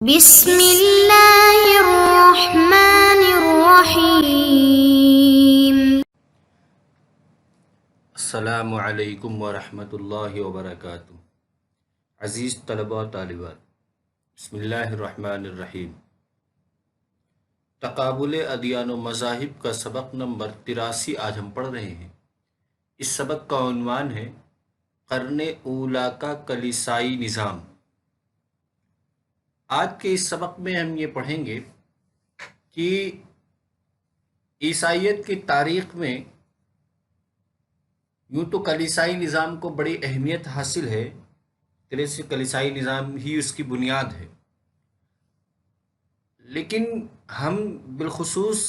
بسم اللہ الرحمن الرحیم۔ السلام علیکم ورحمۃ اللہ وبرکاتہ۔ عزیز طلبہ و طالبات، بسم اللہ الرحمن الرحیم۔ تقابل ادیان و مذاہب کا سبق نمبر 83 آج ہم پڑھ رہے ہیں۔ اس سبق کا عنوان ہے قرن اولیٰ کا کلیسائی نظام۔ آج کے اس سبق میں ہم یہ پڑھیں گے کہ عیسائیت کی تاریخ میں یوں تو کلیسائی نظام کو بڑی اہمیت حاصل ہے، طرح سے کلیسائی نظام ہی اس کی بنیاد ہے، لیکن ہم بالخصوص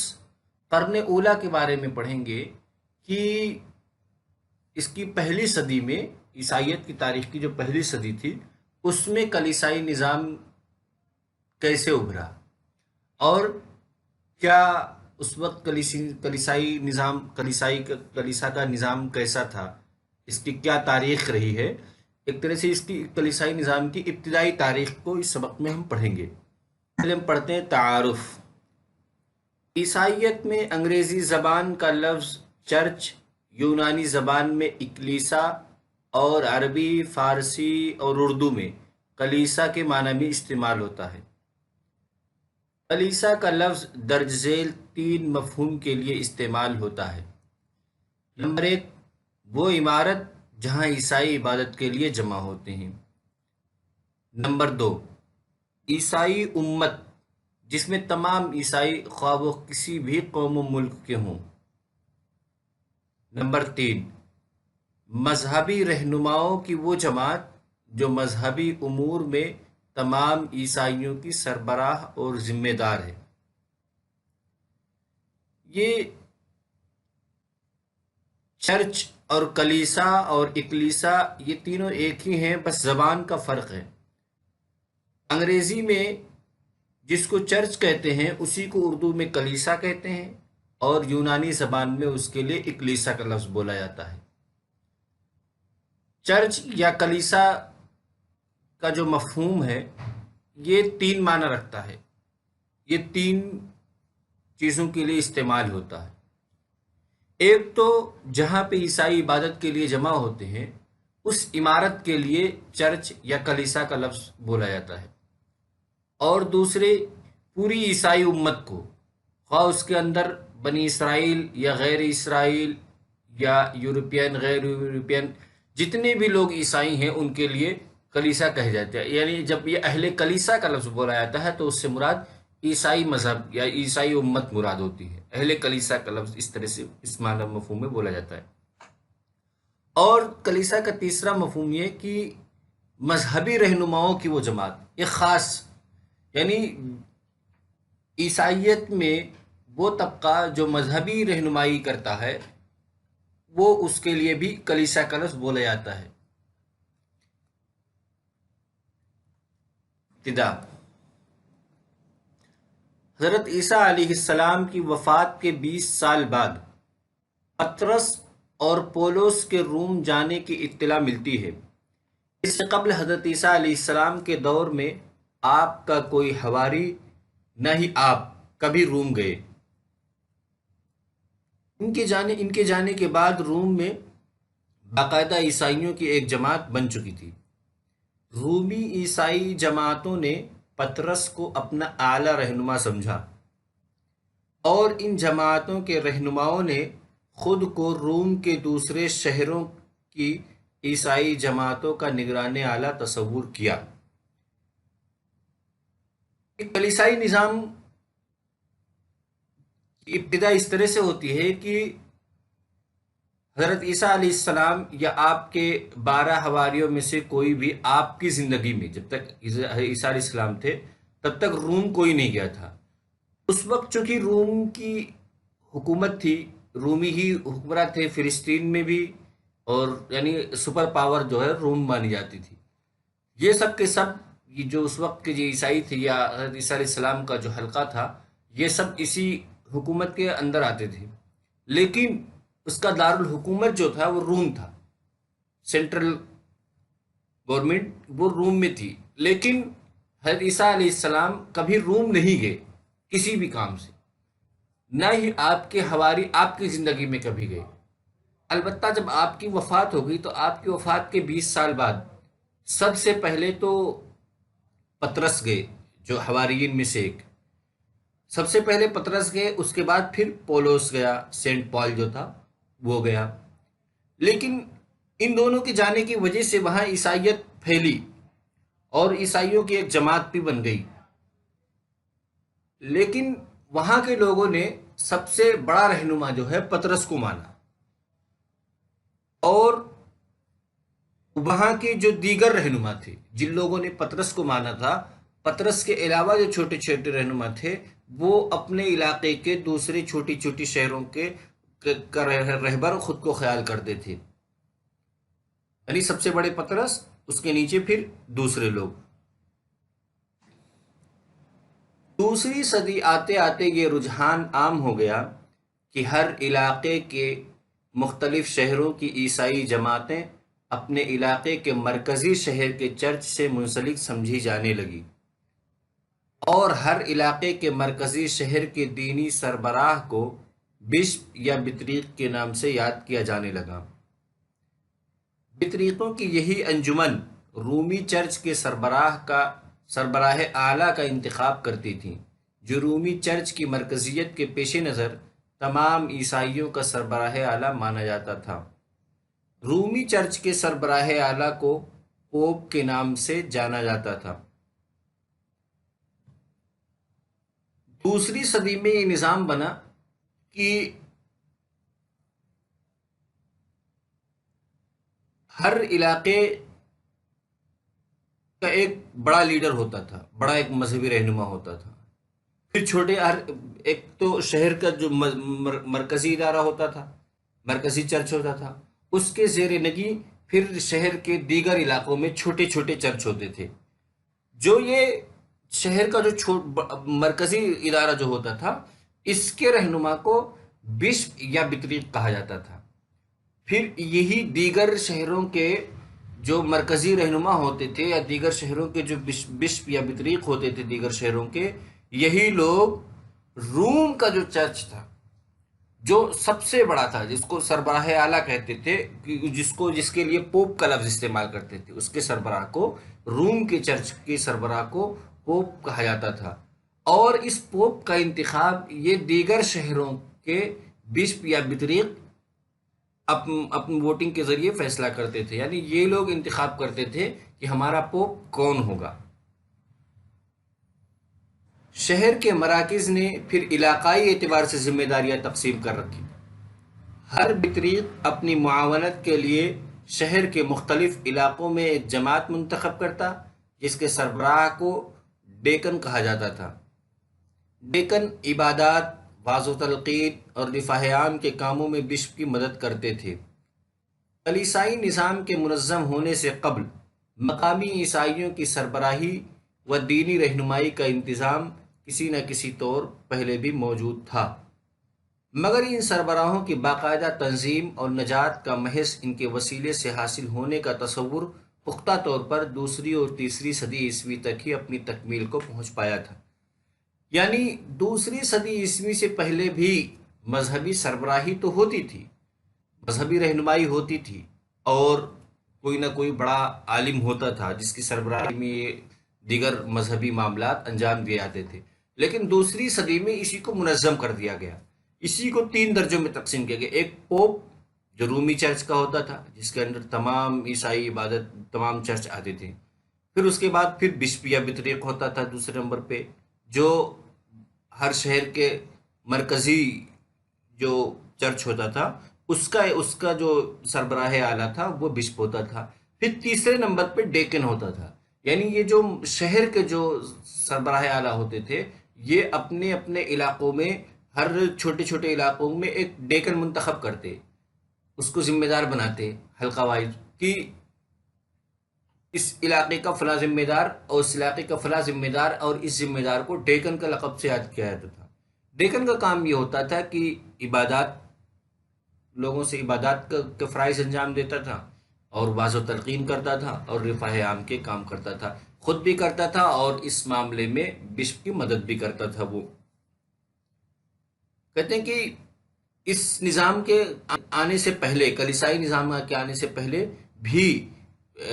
قرن اولیٰ کے بارے میں پڑھیں گے کہ اس کی پہلی صدی میں، عیسائیت کی تاریخ کی جو پہلی صدی تھی، اس میں کلیسائی نظام کیسے ابھرا اور کیا اس وقت کلیسا کا نظام کیسا تھا، اس کی کیا تاریخ رہی ہے۔ ایک طرح سے اس کی کلیسائی نظام کی ابتدائی تاریخ کو اس سبق میں ہم پڑھیں گے۔ پہلے ہم پڑھتے ہیں تعارف۔ عیسائیت میں انگریزی زبان کا لفظ چرچ، یونانی زبان میں اکلیسا اور عربی، فارسی اور اردو میں کلیسا کے معنی میں استعمال ہوتا ہے۔ کلیسا کا لفظ درج ذیل 3 مفہوم کے لیے استعمال ہوتا ہے۔ نمبر 1، وہ عمارت جہاں عیسائی عبادت کے لیے جمع ہوتے ہیں۔ نمبر 2، عیسائی امت جس میں تمام عیسائی خواہ وہ کسی بھی قوم و ملک کے ہوں۔ نمبر 3، مذہبی رہنماؤں کی وہ جماعت جو مذہبی امور میں تمام عیسائیوں کی سربراہ اور ذمہ دار ہے۔ یہ چرچ اور کلیسا اور اکلیسا یہ تینوں ایک ہی ہیں، بس زبان کا فرق ہے۔ انگریزی میں جس کو چرچ کہتے ہیں اسی کو اردو میں کلیسا کہتے ہیں، اور یونانی زبان میں اس کے لیے اکلیسا کا لفظ بولا جاتا ہے۔ چرچ یا کلیسا کا جو مفہوم ہے یہ 3 معنی رکھتا ہے، یہ 3 چیزوں کے لیے استعمال ہوتا ہے۔ ایک تو جہاں پہ عیسائی عبادت کے لیے جمع ہوتے ہیں اس عمارت کے لیے چرچ یا کلیسا کا لفظ بولا جاتا ہے، اور دوسرے پوری عیسائی امت کو، خواہ اس کے اندر بنی اسرائیل یا غیر اسرائیل یا یورپین غیر یورپین جتنے بھی لوگ عیسائی ہیں ان کے لیے کلیسا کہے جاتے ہیں۔ یعنی جب یہ اہل کلیسا کا لفظ بولا جاتا ہے تو اس سے مراد عیسائی مذہب یا عیسائی امت مراد ہوتی ہے۔ اہل کلیسا کا لفظ اس طرح سے اس معنی مفہوم میں بولا جاتا ہے۔ اور کلیسا کا تیسرا مفہوم یہ کہ مذہبی رہنماؤں کی وہ جماعت، ایک خاص، یعنی عیسائیت میں وہ طبقہ جو مذہبی رہنمائی کرتا ہے وہ اس کے لیے بھی کلیسا کا لفظ بولا جاتا ہے۔ ابتدا حضرت عیسیٰ علیہ السلام کی وفات کے 20 سال بعد پطرس اور پولس کے روم جانے کی اطلاع ملتی ہے۔ اس سے قبل حضرت عیسیٰ علیہ السلام کے دور میں آپ کا کوئی حواری نہ ہی آپ کبھی روم گئے۔ ان کے جانے کے بعد روم میں باقاعدہ عیسائیوں کی ایک جماعت بن چکی تھی۔ رومی عیسائی جماعتوں نے پطرس کو اپنا اعلیٰ رہنما سمجھا، اور ان جماعتوں کے رہنماؤں نے خود کو روم کے دوسرے شہروں کی عیسائی جماعتوں کا نگران اعلیٰ تصور کیا۔ کلیسائی نظام کی ابتدا اس طرح سے ہوتی ہے کہ حضرت عیسیٰ علیہ السلام یا آپ کے 12 حواریوں میں سے کوئی بھی آپ کی زندگی میں، جب تک عیسیٰ علیہ السلام تھے تب تک روم کوئی نہیں گیا تھا۔ اس وقت چونکہ روم کی حکومت تھی، رومی ہی حکمراں تھے فلسطین میں بھی، اور یعنی سپر پاور جو ہے روم مانی جاتی تھی۔ یہ سب کے سب یہ جو اس وقت کے جو عیسائی تھے یا حضرت عیسیٰ علیہ السلام کا جو حلقہ تھا یہ سب اسی حکومت کے اندر آتے تھے، لیکن اس کا دارالحکومت جو تھا وہ روم تھا، سینٹرل گورنمنٹ وہ روم میں تھی۔ لیکن حضرت عیسیٰ علیہ السلام کبھی روم نہیں گئے کسی بھی کام سے، نہ ہی آپ کے حواری آپ کی زندگی میں کبھی گئے۔ البتہ جب آپ کی وفات ہو گئی تو آپ کی وفات کے 20 سال بعد سب سے پہلے تو پطرس گئے، جو حواریین میں سے ایک، سب سے پہلے پطرس گئے، اس کے بعد پھر پولس گیا، سینٹ پال جو تھا وہ گیا۔ لیکن ان دونوں کے جانے کی وجہ سے وہاں عیسائیت پھیلی اور عیسائیوں کی ایک جماعت بھی بن گئی، لیکن وہاں کے لوگوں نے سب سے بڑا رہنما جو ہے پطرس کو مانا، اور وہاں کے جو دیگر رہنما تھے جن لوگوں نے پطرس کو مانا تھا، پطرس کے علاوہ جو چھوٹے چھوٹے رہنما تھے وہ اپنے علاقے کے دوسرے چھوٹی چھوٹی شہروں کے کا رہبر خود کو خیال کرتے تھے، یعنی سب سے بڑے پطرس، اس کے نیچے پھر دوسرے لوگ۔ دوسری صدی آتے آتے یہ رجحان عام ہو گیا کہ ہر علاقے کے مختلف شہروں کی عیسائی جماعتیں اپنے علاقے کے مرکزی شہر کے چرچ سے منسلک سمجھی جانے لگی، اور ہر علاقے کے مرکزی شہر کے دینی سربراہ کو بشپ یا بطریق کے نام سے یاد کیا جانے لگا۔ بطریقوں کی یہی انجمن رومی چرچ کے سربراہ اعلیٰ کا انتخاب کرتی تھی، جو رومی چرچ کی مرکزیت کے پیش نظر تمام عیسائیوں کا سربراہ اعلیٰ مانا جاتا تھا۔ رومی چرچ کے سربراہ اعلیٰ کو پوپ کے نام سے جانا جاتا تھا۔ دوسری صدی میں یہ نظام بنا کہ ہر علاقے کا ایک بڑا لیڈر ہوتا تھا، بڑا ایک مذہبی رہنما ہوتا تھا، پھر چھوٹے ایک تو شہر کا جو مرکزی ادارہ ہوتا تھا، مرکزی چرچ ہوتا تھا، اس کے زیر نگی پھر شہر کے دیگر علاقوں میں چھوٹے چھوٹے چرچ ہوتے تھے۔ جو یہ شہر کا جو مرکزی ادارہ جو ہوتا تھا، اس کے رہنما کو بشپ یا بطریق کہا جاتا تھا۔ پھر یہی دیگر شہروں کے جو مرکزی رہنما ہوتے تھے یا دیگر شہروں کے جو بشپ یا بطریق ہوتے تھے دیگر شہروں کے، یہی لوگ روم کا جو چرچ تھا جو سب سے بڑا تھا، جس کو سربراہ اعلیٰ کہتے تھے، جس کے لیے پوپ کا لفظ استعمال کرتے تھے، اس کے سربراہ کو، روم کے چرچ کے سربراہ کو پوپ کہا جاتا تھا، اور اس پوپ کا انتخاب یہ دیگر شہروں کے بشپ یا بطریق اپنی ووٹنگ کے ذریعے فیصلہ کرتے تھے، یعنی یہ لوگ انتخاب کرتے تھے کہ ہمارا پوپ کون ہوگا۔ شہر کے مراکز نے پھر علاقائی اعتبار سے ذمہ داریاں تقسیم کر رکھی۔ ہر بطریق اپنی معاونت کے لیے شہر کے مختلف علاقوں میں ایک جماعت منتخب کرتا، جس کے سربراہ کو ڈیکن کہا جاتا تھا۔ ڈیکن عبادات، وعظ و تلقین اور دفاع عام کے کاموں میں بشپ کی مدد کرتے تھے۔ کلیسائی نظام کے منظم ہونے سے قبل مقامی عیسائیوں کی سربراہی و دینی رہنمائی کا انتظام کسی نہ کسی طور پہلے بھی موجود تھا، مگر ان سربراہوں کی باقاعدہ تنظیم اور نجات کا محض ان کے وسیلے سے حاصل ہونے کا تصور پختہ طور پر دوسری اور تیسری صدی عیسوی تک ہی اپنی تکمیل کو پہنچ پایا تھا۔ یعنی دوسری صدی عیسوی سے پہلے بھی مذہبی سربراہی تو ہوتی تھی، مذہبی رہنمائی ہوتی تھی، اور کوئی نہ کوئی بڑا عالم ہوتا تھا جس کی سربراہی میں دیگر مذہبی معاملات انجام دیے جاتے تھے، لیکن دوسری صدی میں اسی کو منظم کر دیا گیا، اسی کو 3 درجوں میں تقسیم کیا گیا۔ ایک پوپ جو رومی چرچ کا ہوتا تھا، جس کے اندر تمام عیسائی عبادت، تمام چرچ آتے تھے، پھر اس کے بعد پھر بشپ یا بطریق ہوتا تھا دوسرے نمبر پہ، جو ہر شہر کے مرکزی جو چرچ ہوتا تھا اس کا جو سربراہ اعلیٰ تھا وہ بشپ ہوتا تھا۔ پھر تیسرے نمبر پہ ڈیکن ہوتا تھا، یعنی یہ جو شہر کے جو سربراہ اعلیٰ ہوتے تھے، یہ اپنے اپنے علاقوں میں، ہر چھوٹے چھوٹے علاقوں میں ایک ڈیکن منتخب کرتے، اس کو ذمہ دار بناتے حلقہ وائز، کہ اس علاقے کا فلاں ذمہ دار اور اس علاقے کا فلاں ذمہ دار، اور اس ذمہ دار کو ڈیکن کا لقب سے یاد کیا جاتا تھا۔ ڈیکن کا کام یہ ہوتا تھا کہ عبادات، لوگوں سے عبادات کا فرائض انجام دیتا تھا، اور وعظ و تلقین کرتا تھا، اور رفاہ عام کے کام کرتا تھا۔ خود بھی کرتا تھا اور اس معاملے میں بشپ کی مدد بھی کرتا تھا وہ. کہتے ہیں کہ اس نظام کے آنے سے پہلے، کلیسائی نظام کے آنے سے پہلے بھی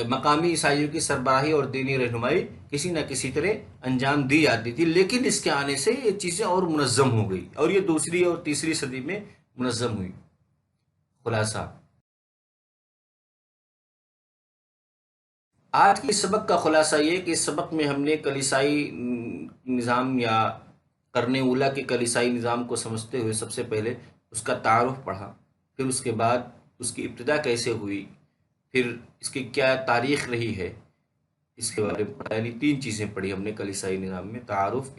مقامی عیسائیوں کی سربراہی اور دینی رہنمائی کسی نہ کسی طرح انجام دی جاتی تھی، لیکن اس کے آنے سے یہ چیزیں اور منظم ہو گئی اور یہ دوسری اور تیسری صدی میں منظم ہوئی. خلاصہ آج کے سبق کا خلاصہ یہ کہ اس سبق میں ہم نے کلیسائی نظام یا قرن اولیٰ کے کلیسائی نظام کو سمجھتے ہوئے سب سے پہلے اس کا تعارف پڑھا، پھر اس کے بعد اس کی ابتدا کیسے ہوئی، پھر اس کی کیا تاریخ رہی ہے، اس کے بارے میں پڑھا. یعنی 3 چیزیں پڑھی ہم نے کلیسائی نظام میں: تعارف،